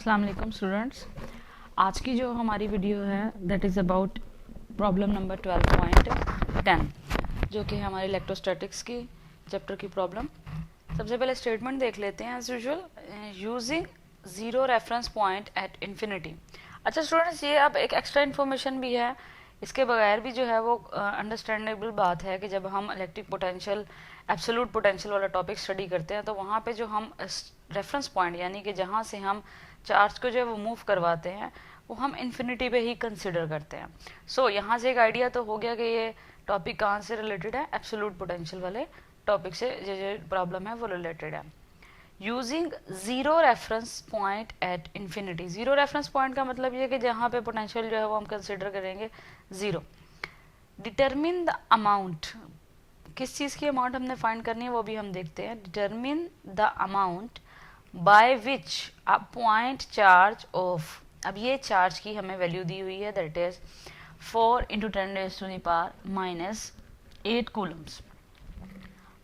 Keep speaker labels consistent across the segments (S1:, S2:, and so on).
S1: अस्सलाम वालेकुम स्टूडेंट्स। आज की जो हमारी वीडियो है that is about problem number 12.10 जो कि हमारे इलेक्ट्रोस्टैटिक्स की चैप्टर की प्रॉब्लम। सबसे पहले स्टेटमेंट देख लेते हैं as usual, using zero reference point at infinity. अच्छा स्टूडेंट्स, ये अब एक एक्स्ट्रा इन्फॉर्मेशन भी है, इसके बगैर भी जो है वो अंडरस्टैंडेबल बात है कि जब हम इलेक्ट्रिक पोटेंशियल एब्सोल्यूट पोटेंशियल वाला टॉपिक स्टडी करते हैं तो वहाँ पे जो हम रेफरेंस पॉइंट यानी कि जहाँ से हम चार्ज को जो है वो मूव करवाते हैं वो हम इन्फिनिटी पे ही कंसिडर करते हैं। सो यहाँ से एक आइडिया तो हो गया कि ये टॉपिक कहाँ से रिलेटेड है, एब्सोल्यूट पोटेंशियल वाले टॉपिक से जो प्रॉब्लम है वो रिलेटेड है। Using zero reference point at infinity. Zero reference point का मतलब ये कि जहाँ पे पोटेंशियल जो है वो हम कंसिडर करेंगे ज़ीरो। डिटरमिन द अमाउंट, किस चीज़ की अमाउंट हमने फाइंड करनी है वो भी हम देखते हैं। Determine the amount by which a point charge of, अब ये चार्ज की हमें वैल्यू दी हुई है that is 4 × 10⁻⁻8 Coulomb's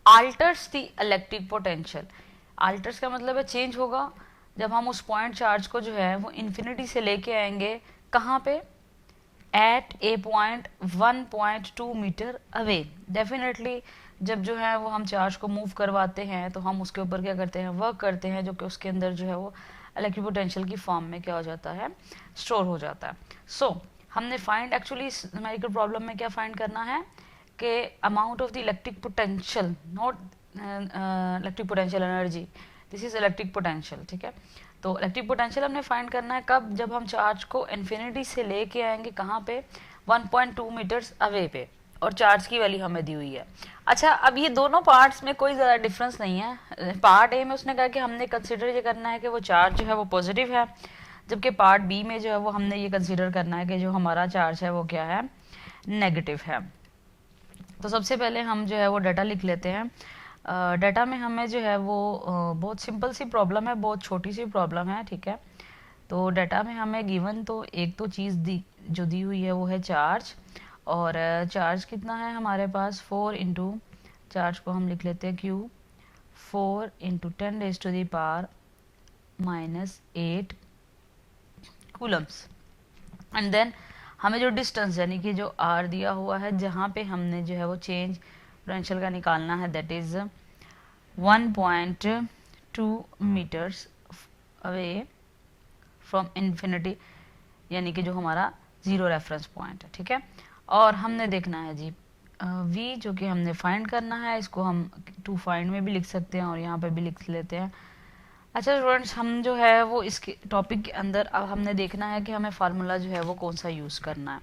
S1: altars the electric potential. Altars का मतलब है चेंज होगा जब हम उस पॉइंट चार्ज को जो है वो इन्फिनिटी से लेके आएंगे कहाँ पे, एट ए पॉइंट 1.2 मीटर अवे। डेफिनेटली जब जो है वो हम चार्ज को मूव करवाते हैं तो हम उसके ऊपर क्या करते हैं, वर्क करते हैं, जो कि उसके अंदर जो है वो इलेक्ट्रिक पोटेंशियल की फॉर्म में क्या हो जाता है, स्टोर हो जाता है। सो हमने फाइंड एक्चुअली न्यूमेरिकल प्रॉब्लम में क्या फाइंड करना है कि amount of the electric potential, not electric potential energy, this is electric potential. ठीक है, तो इलेक्ट्रिक पोटेंशियल हमने फाइंड करना है कब, जब हम चार्ज को इन्फिनिटी से लेके आएंगे कहाँ पे, 1.2 मीटर्स अवे पे, और चार्ज की वैल्यू हमें दी हुई है। अच्छा, अब ये दोनों पार्ट्स में कोई ज़्यादा डिफरेंस नहीं है। पार्ट ए में उसने कहा कि हमने कंसिडर ये करना है कि वो चार्ज जो है वो पॉजिटिव है, जबकि पार्ट बी में जो है वो हमने ये कंसिडर करना है कि जो हमारा चार्ज है वो क्या है, नेगेटिव है। तो सबसे पहले हम जो है वो डाटा लिख लेते हैं। डाटा में हमें जो है वो बहुत सिंपल सी प्रॉब्लम है, बहुत छोटी सी प्रॉब्लम है। ठीक है, तो डाटा में हमें गिवन तो एक तो चीज़ जो दी हुई है वो है चार्ज, और चार्ज कितना है हमारे पास, 4 इंटू, चार्ज को हम लिख लेते हैं Q, 4 × 10⁻⁻8 कूलम्स। एंड देन हमें जो डिस्टेंस यानी कि जो R दिया हुआ है जहाँ पे हमने जो है वो चेंज पोटेंशियल का निकालना है that is 1.2 metres away from infinity, यानी कि जो हमारा ज़ीरो रेफरेंस पॉइंट है। ठीक है, और हमने देखना है जी V जो कि हमने फाइंड करना है, इसको हम टू फाइंड में भी लिख सकते हैं और यहाँ पे भी लिख लेते हैं। अच्छा स्टूडेंट्स, हम जो है वो इसके टॉपिक के अंदर अब हमने देखना है कि हमें फार्मूला जो है वो कौन सा यूज़ करना है।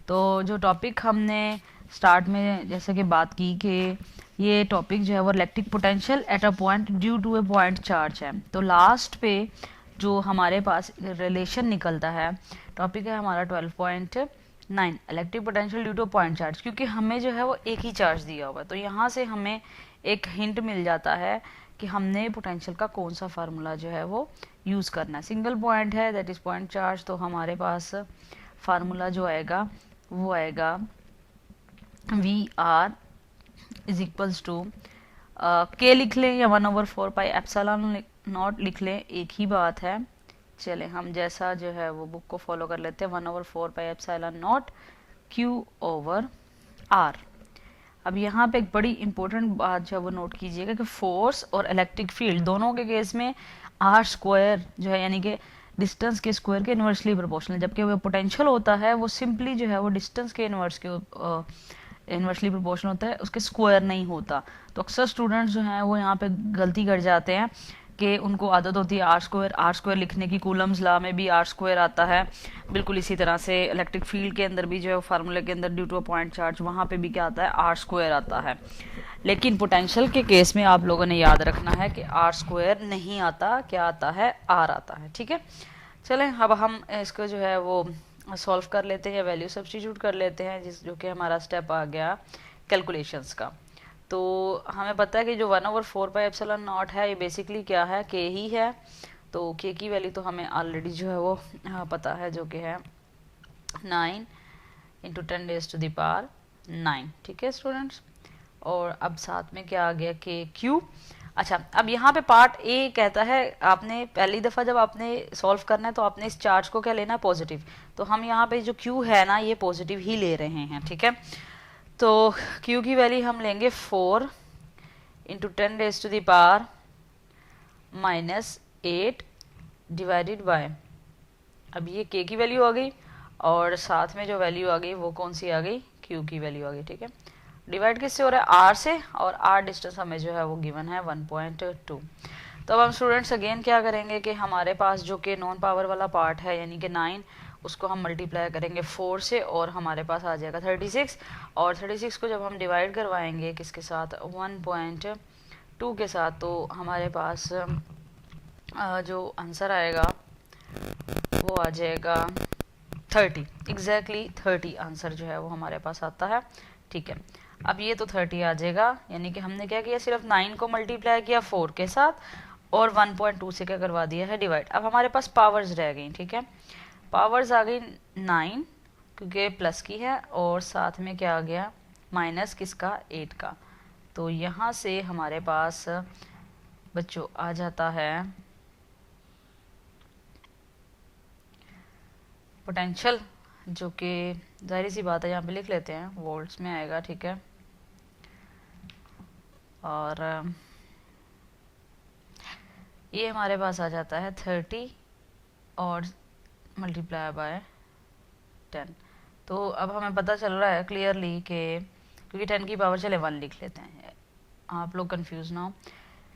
S1: तो जो टॉपिक हमने स्टार्ट में जैसे कि बात की कि ये टॉपिक जो है वो electric potential at a point due to a point charge है। तो लास्ट पे जो हमारे पास रिलेशन निकलता है, टॉपिक है हमारा 12.9 electric potential due two point charge, क्योंकि हमें जो है वो एक ही चार्ज दिया हुआ है। तो यहाँ से हमें एक हिंट मिल जाता है कि हमने पोटेंशियल का कौन सा फार्मूला जो है वो यूज़ करना है। सिंगल पॉइंट है दैट इज़ पॉइंट चार्ज, तो हमारे पास फार्मूला जो आएगा वो आएगा VR is equals to K लिख लें या 1/4πε0 लिख लें, एक ही बात है। चले हम जैसा जो है वो बुक को फॉलो कर लेते हैं, 1/4πε0 Q/R। अब यहाँ पे एक बड़ी इंपॉर्टेंट बात जो है वो नोट कीजिएगा कि फोर्स और इलेक्ट्रिक फील्ड दोनों के केस में R² जो है यानी कि डिस्टेंस के स्क्वायर के इन्वर्सली प्रोपोर्शनल, जबकि वो पोटेंशियल होता है वो सिंपली जो है वो डिस्टेंस के इन्वर्स के इन्वर्सली प्रोपोर्शनल होता है, उसके स्क्वायर नहीं होता। तो अक्सर स्टूडेंट्स जो हैं वो यहाँ पे गलती कर जाते हैं कि उनको आदत होती है R² लिखने की। कूलम्स लॉ में भी R² आता है, बिल्कुल इसी तरह से इलेक्ट्रिक फील्ड के अंदर भी जो है फार्मूले के अंदर due to a point charge वहाँ पे भी क्या आता है, R² आता है। लेकिन पोटेंशियल के केस में आप लोगों ने याद रखना है कि R² नहीं आता, क्या आता है, R आता है। ठीक है, चलें अब हम इसको जो है वो सॉल्व कर लेते हैं या वैल्यू सब्स्टिट्यूट कर लेते हैं, जो कि हमारा स्टेप आ गया कैलकुलेशंस का। तो हमें पता है कि जो 1/4πε0 है ये बेसिकली क्या है, K ही है। तो K की वैल्यू तो हमें ऑलरेडी जो है वो पता है, जो कि है 9 × 10⁻⁹। ठीक है स्टूडेंट्स, और अब साथ में क्या आ गया, K Q, अच्छा, अब यहाँ पे पार्ट ए कहता है आपने पहली दफ़ा जब आपने सॉल्व करना है तो आपने इस चार्ज को क्या लेना है, पॉजिटिव। तो हम यहाँ पे जो क्यू है ना ये पॉजिटिव ही ले रहे हैं, ठीक है। तो क्यू की वैल्यू हम लेंगे 4 इंटू 10⁻⁻⁻8 डिवाइडेड बाय, अब ये के की वैल्यू आ गई और साथ में जो वैल्यू आ गई वो कौन सी आ गई, क्यू की वैल्यू आ गई, ठीक है। डिवाइड किससे हो रहा है, आर से, और आर डिस्टेंस हमें जो है वो गिवन है 1.2। तो अब हम स्टूडेंट्स अगेन क्या करेंगे कि हमारे पास जो कि नॉन पावर वाला पार्ट है यानी कि 9, उसको हम मल्टीप्लाई करेंगे 4 से और हमारे पास आ जाएगा 36, और 36 को जब हम डिवाइड करवाएंगे किसके साथ, 1.2 के साथ, तो हमारे पास जो आंसर आएगा वो आ जाएगा 30, एग्जैक्टली 30 आंसर जो है वो हमारे पास आता है, ठीक है। अब ये तो 30 आ जाएगा, यानी कि हमने क्या किया, सिर्फ 9 को मल्टीप्लाई किया 4 के साथ और 1.2 से क्या करवा दिया है, डिवाइड। अब हमारे पास पावर्स रह गई, ठीक है। पावर्स आ गई 9 क्योंकि प्लस की है, और साथ में क्या आ गया, माइनस किसका, 8 का। तो यहाँ से हमारे पास बच्चों आ जाता है पोटेंशियल, जो कि जाहिर सी बात है यहाँ पे लिख लेते हैं, वोल्ट्स में आएगा, ठीक है। और ये हमारे पास आ जाता है 30 और मल्टीप्लाई बाय 10। तो अब हमें पता चल रहा है क्लियरली कि क्योंकि 10 की पावर चले 1 लिख लेते हैं, आप लोग कंफ्यूज ना हो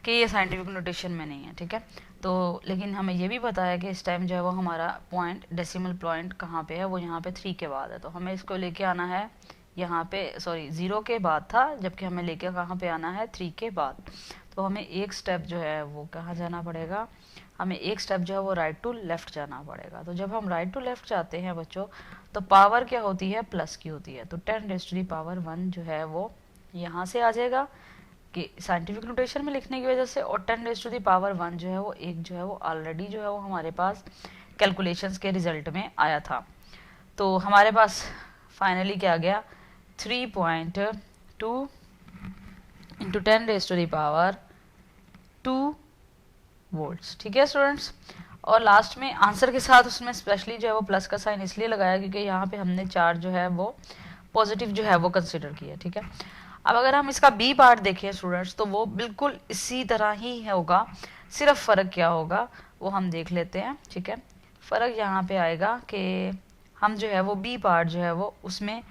S1: कि ये साइंटिफिक नोटेशन में नहीं है, ठीक है। तो लेकिन हमें ये भी पता है कि इस टाइम जो है वो हमारा पॉइंट, डेसिमल पॉइंट कहाँ पे है, वो यहाँ पे 3 के बाद है। तो हमें इसको लेके आना है यहाँ पे, सॉरी 0 के बाद था, जबकि हमें लेके कहाँ पे आना है, 3 के बाद। तो हमें एक स्टेप जो है वो कहाँ जाना पड़ेगा, हमें एक स्टेप जो है वो राइट टू लेफ्ट जाना पड़ेगा। तो जब हम राइट टू लेफ्ट जाते हैं बच्चों, तो पावर क्या होती है, प्लस की होती है। तो 10⁻⁻1 जो है वो यहाँ से आ जाएगा कि साइंटिफिक नोटेशन में लिखने की वजह से, और 10⁻1 जो है वो एक जो है वो ऑलरेडी जो है वो हमारे पास कैलकुलेशंस के रिजल्ट में आया था। तो हमारे पास फाइनली क्या गया, 3.2 इंटू 10⁻2 वोल्ट्स, ठीक है स्टूडेंट्स। और लास्ट में आंसर के साथ उसमें स्पेशली जो है वो प्लस का साइन इसलिए लगाया क्योंकि यहाँ पे हमने चार्ज जो है वो पॉजिटिव जो है वो कंसिडर किया, ठीक है। अब अगर हम इसका बी पार्ट देखें स्टूडेंट्स, तो वो बिल्कुल इसी तरह ही होगा, सिर्फ फ़र्क क्या होगा वो हम देख लेते हैं, ठीक है। फ़र्क यहाँ पे आएगा कि हम जो है वो बी पार्ट जो है वो उसमें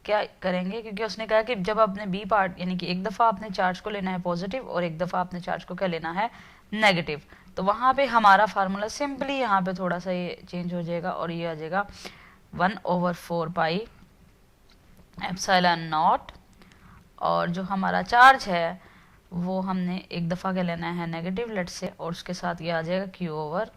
S1: क्या करेंगे, क्योंकि उसने कहा कि जब आपने बी पार्ट यानी कि एक दफ़ा आपने चार्ज को लेना है पॉजिटिव और एक दफ़ा आपने चार्ज को क्या लेना है, नेगेटिव। तो वहाँ पे हमारा फार्मूला सिंपली यहाँ पे थोड़ा सा ये चेंज हो जाएगा और ये आ जाएगा 1/4 पाई एप्सिलॉन नॉट, और जो हमारा चार्ज है वो हमने एक दफ़ा क्या लेना है, नेगेटिव लेट से, और उसके साथ ये आ जाएगा Q/R।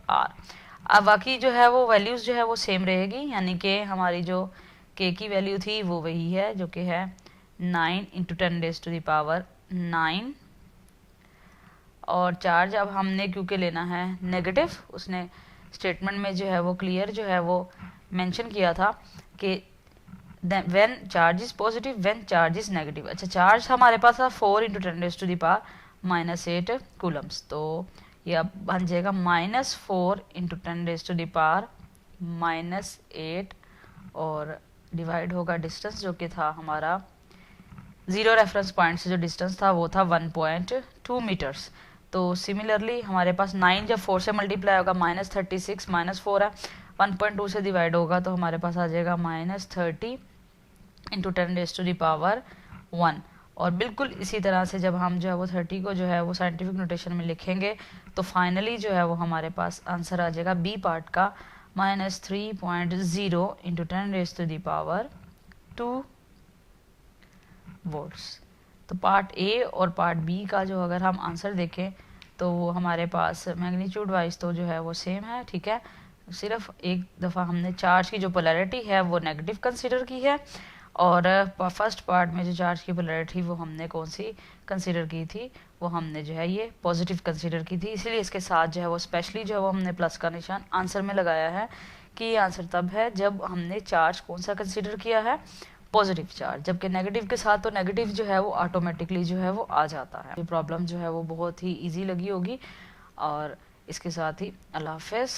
S1: अब बाकी जो है वो वैल्यूज़ जो है वो सेम रहेगी, यानी कि हमारी जो K की वैल्यू थी वो वही है जो कि है 9 इंटू 10⁻⁹, और चार्ज अब हमने क्योंकि लेना है नेगेटिव, उसने स्टेटमेंट में जो है वो क्लियर जो है वो मेंशन किया था कि when charge is positive, when charge is negative. अच्छा, चार्ज हमारे पास था 4 इंटू 10⁻⁻8 कूलम्स, तो ये अब बन जाएगा -4 इंटू 10⁻⁻8 और डिवाइड होगा डिस्टेंस जो कि था हमारा 0 रेफरेंस पॉइंट से जो डिस्टेंस था वो था 1.2 मीटर्स। तो सिमिलरली हमारे पास 9 जब 4 से मल्टीप्लाई होगा -36, -4 है, 1.2 से डिवाइड होगा तो हमारे पास आ जाएगा -30 इंटू 10⁻1। और बिल्कुल इसी तरह से जब हम जो है वो 30 को जो है वो साइंटिफिक नोटेशन में लिखेंगे तो फाइनली जो है वो हमारे पास आंसर आ जाएगा बी पार्ट का -3.0 इंटू 10⁻2 वोल्ट्स। तो पार्ट ए और पार्ट बी का जो अगर हम आंसर देखें तो वो हमारे पास मैग्नीट्यूड वाइज तो जो है वो सेम है, ठीक है। सिर्फ एक दफ़ा हमने चार्ज की जो पोलैरिटी है वो नेगेटिव कंसीडर की है, और फर्स्ट पार्ट में जो चार्ज की पोलैरिटी वो हमने कौन सी कंसीडर की थी, वो हमने जो है ये पॉजिटिव कंसीडर की थी। इसलिए इसके साथ जो है वो स्पेशली जो है वो हमने प्लस का निशान आंसर में लगाया है कि ये आंसर तब है जब हमने चार्ज कौन सा कंसीडर किया है, पॉजिटिव चार्ज, जबकि नेगेटिव के साथ तो नेगेटिव जो है वो ऑटोमेटिकली जो है वो आ जाता है। ये प्रॉब्लम जो है वो बहुत ही इजी लगी होगी। और इसके साथ ही अल्लाह हाफिज़।